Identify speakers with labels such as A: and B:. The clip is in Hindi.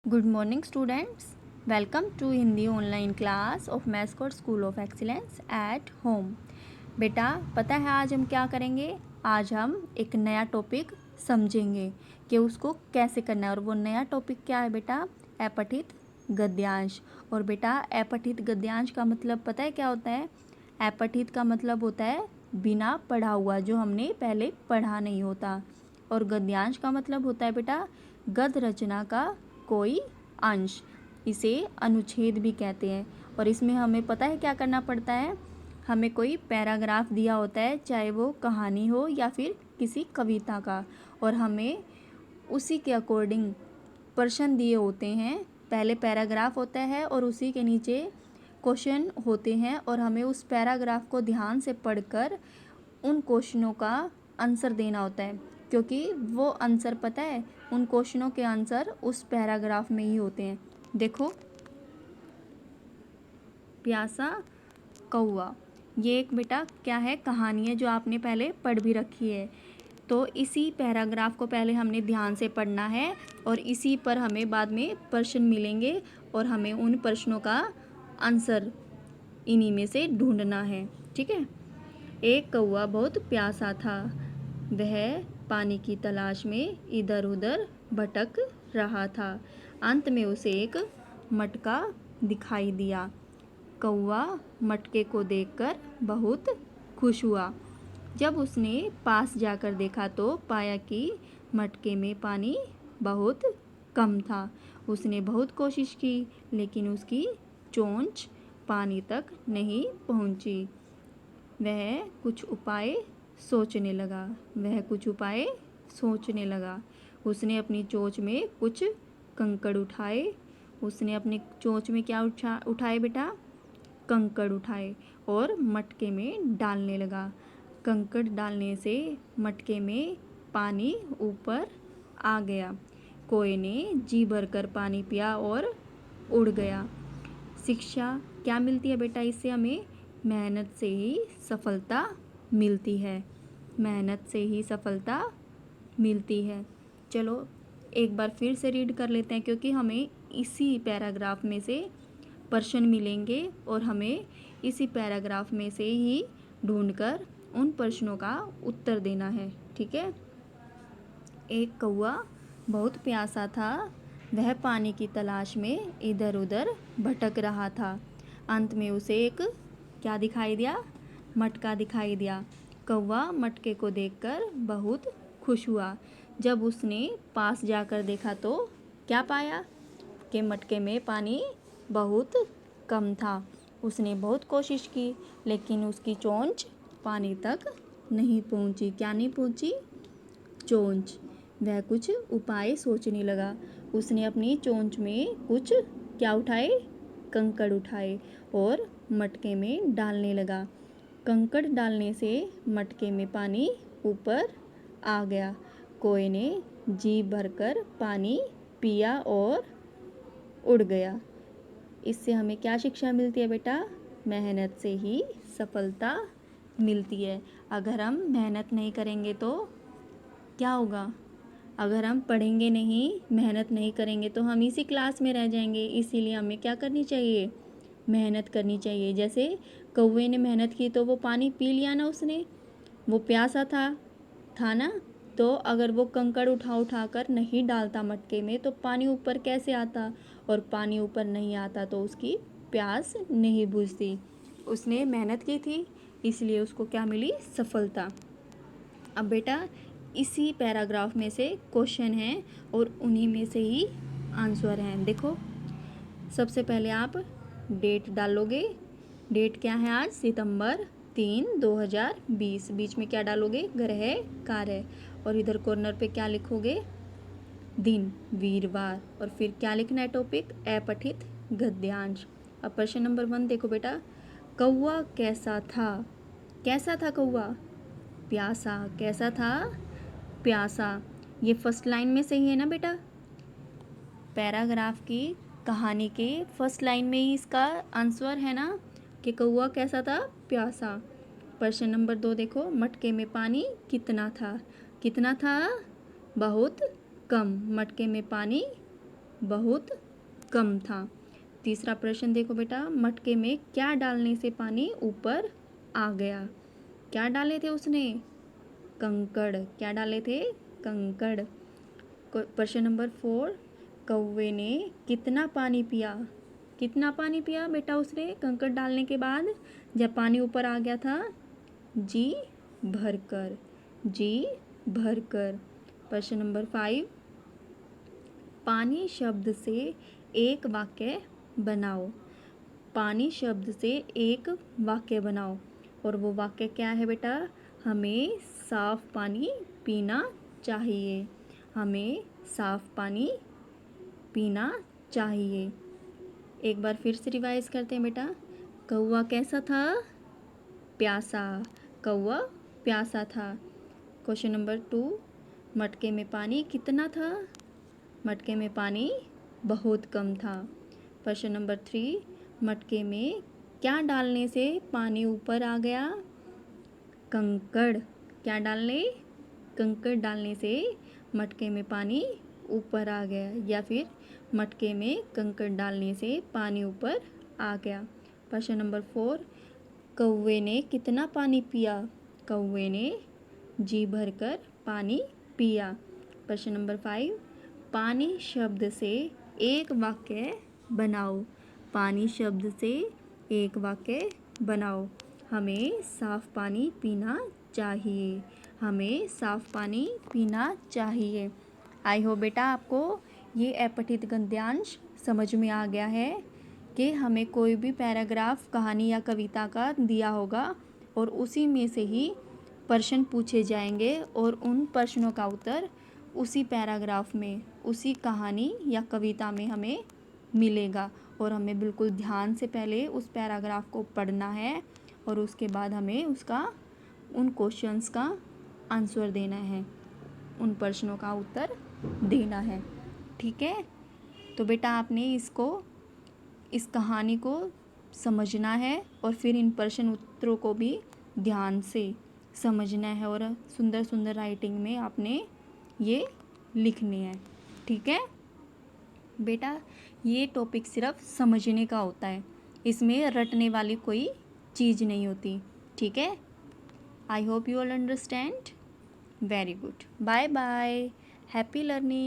A: Good morning students, welcome to Hindi online class of Mascot School of Excellence at home. बेटा, पता है आज हम क्या करेंगे? आज हम एक नया टॉपिक समझेंगे कि उसको कैसे करना है। और वो नया टॉपिक क्या है बेटा? अपठित गद्यांश। और बेटा, अपठित गद्यांश का मतलब पता है क्या होता है? अपठित का मतलब होता है बिना पढ़ा हुआ, जो हमने पहले पढ़ा नहीं होता। और गद्यांश का मतलब होता है बेटा गद्य रचना का कोई अंश। इसे अनुच्छेद भी कहते हैं। और इसमें हमें पता है क्या करना पड़ता है? हमें कोई पैराग्राफ दिया होता है, चाहे वो कहानी हो या फिर किसी कविता का, और हमें उसी के अकॉर्डिंग प्रश्न दिए होते हैं। पहले पैराग्राफ होता है और उसी के नीचे क्वेश्चन होते हैं, और हमें उस पैराग्राफ को ध्यान से पढ़कर उन क्वेश्चनों का आंसर देना होता है, क्योंकि वो आंसर पता है, उन क्वेश्चनों के आंसर उस पैराग्राफ में ही होते हैं। देखो, प्यासा कौवा, ये एक बेटा क्या है? कहानी है, जो आपने पहले पढ़ भी रखी है। तो इसी पैराग्राफ को पहले हमने ध्यान से पढ़ना है, और इसी पर हमें बाद में प्रश्न मिलेंगे, और हमें उन प्रश्नों का आंसर इन्हीं में से ढूंढना है। ठीक है। एक कौवा बहुत प्यासा था। वह पानी की तलाश में इधर उधर भटक रहा था। अंत में उसे एक मटका दिखाई दिया। कौवा मटके को देखकर बहुत खुश हुआ। जब उसने पास जाकर देखा तो पाया कि मटके में पानी बहुत कम था। उसने बहुत कोशिश की, लेकिन उसकी चोंच पानी तक नहीं पहुंची। वह कुछ उपाय सोचने लगा। उसने अपनी चोंच में कुछ कंकड़ उठाए। उसने अपनी चोंच में क्या उठाए बेटा? कंकड़ उठाए और मटके में डालने लगा। कंकड़ डालने से मटके में पानी ऊपर आ गया। कोए ने जी भरकर पानी पिया और उड़ गया। शिक्षा क्या मिलती है बेटा इससे हमें? मेहनत से ही सफलता मिलती है। मेहनत से ही सफलता मिलती है। चलो एक बार फिर से रीड कर लेते हैं, क्योंकि हमें इसी पैराग्राफ में से प्रश्न मिलेंगे, और हमें इसी पैराग्राफ में से ही ढूंढकर उन प्रश्नों का उत्तर देना है। ठीक है। एक कौवा बहुत प्यासा था। वह पानी की तलाश में इधर उधर भटक रहा था। अंत में उसे एक क्या दिखाई दिया? मटका दिखाई दिया। कौवा मटके को देखकर बहुत खुश हुआ। जब उसने पास जाकर देखा तो क्या पाया? कि मटके में पानी बहुत कम था। उसने बहुत कोशिश की, लेकिन उसकी चोंच पानी तक नहीं पहुंची। क्या नहीं पहुंची? चोंच। वह कुछ उपाय सोचने लगा। उसने अपनी चोंच में कुछ क्या उठाए? कंकड़ उठाए और मटके में डालने लगा। कंकड़ डालने से मटके में पानी ऊपर आ गया। कोए ने जी भरकर पानी पिया और उड़ गया। इससे हमें क्या शिक्षा मिलती है बेटा? मेहनत से ही सफलता मिलती है। अगर हम मेहनत नहीं करेंगे तो क्या होगा? अगर हम पढ़ेंगे नहीं, मेहनत नहीं करेंगे, तो हम इसी क्लास में रह जाएंगे। इसीलिए हमें क्या करनी चाहिए? मेहनत करनी चाहिए। जैसे कौवे ने मेहनत की तो वो पानी पी लिया ना उसने, वो प्यासा था ना। तो अगर वो कंकड़ उठा कर नहीं डालता मटके में, तो पानी ऊपर कैसे आता? और पानी ऊपर नहीं आता तो उसकी प्यास नहीं बुझती। उसने मेहनत की थी, इसलिए उसको क्या मिली? सफलता। अब बेटा, इसी पैराग्राफ में से क्वेश्चन हैं, और उन्हीं में से ही आंसर हैं। देखो, सबसे पहले आप डेट डालोगे। डेट क्या है आज? सितंबर 3, 2020। बीच में क्या डालोगे? ग्रह कार्य। और इधर कॉर्नर पे क्या लिखोगे? दिन, वीरवार। और फिर क्या लिखना है? टॉपिक अपठित गद्यांश। अब प्रश्न नंबर 1 देखो बेटा। कौवा कैसा था? कैसा था कौवा? प्यासा। कैसा था? प्यासा। ये फर्स्ट लाइन में से ही है ना बेटा? पैराग्राफ की कहानी के फर्स्ट लाइन में ही इसका आंसर है ना, कि कौवा कैसा था? प्यासा। प्रश्न नंबर 2 देखो। मटके में पानी कितना था? कितना था? बहुत कम। मटके में पानी बहुत कम था। तीसरा प्रश्न देखो बेटा, मटके में क्या डालने से पानी ऊपर आ गया? क्या डाले थे उसने? कंकड़। क्या डाले थे? कंकड़। प्रश्न नंबर 4, कौवे ने कितना पानी पिया? कितना पानी पिया बेटा उसने कंकड़ डालने के बाद जब पानी ऊपर आ गया था? जी भरकर। जी भरकर। प्रश्न नंबर 5, पानी शब्द से एक वाक्य बनाओ। पानी शब्द से एक वाक्य बनाओ और वो वाक्य क्या है बेटा? हमें साफ पानी पीना चाहिए। हमें साफ पानी पीना चाहिए। एक बार फिर से रिवाइज करते हैं बेटा। कौवा कैसा था? प्यासा। कौवा प्यासा था। क्वेश्चन नंबर 2, मटके में पानी कितना था? मटके में पानी बहुत कम था। प्रश्न नंबर 3, मटके में क्या डालने से पानी ऊपर आ गया? कंकड़। क्या डालने? कंकड़ डालने से मटके में पानी ऊपर आ गया, या फिर मटके में कंकड़ डालने से पानी ऊपर आ गया। प्रश्न नंबर 4, कौवे ने कितना पानी पिया? कौवे ने जी भरकर पानी पिया। प्रश्न नंबर 5, पानी शब्द से एक वाक्य बनाओ। पानी शब्द से एक वाक्य बनाओ। हमें साफ पानी पीना चाहिए। हमें साफ पानी पीना चाहिए। आई होप बेटा आपको ये अपठित गद्यांश समझ में आ गया है कि हमें कोई भी पैराग्राफ कहानी या कविता का दिया होगा और उसी में से ही प्रश्न पूछे जाएंगे और उन प्रश्नों का उत्तर उसी पैराग्राफ में, उसी कहानी या कविता में हमें मिलेगा और हमें बिल्कुल ध्यान से पहले उस पैराग्राफ को पढ़ना है और उसके बाद हमें उसका उन क्वेश्चंस का आंसर देना है, उन प्रश्नों का उत्तर देना है। ठीक है, तो बेटा आपने इस कहानी को समझना है और फिर इन प्रश्न उत्तरों को भी ध्यान से समझना है और सुंदर सुंदर राइटिंग में आपने ये लिखने हैं। ठीक है बेटा, ये टॉपिक सिर्फ समझने का होता है, इसमें रटने वाली कोई चीज़ नहीं होती। ठीक है, I hope you all understand. Very good, bye bye, happy learning.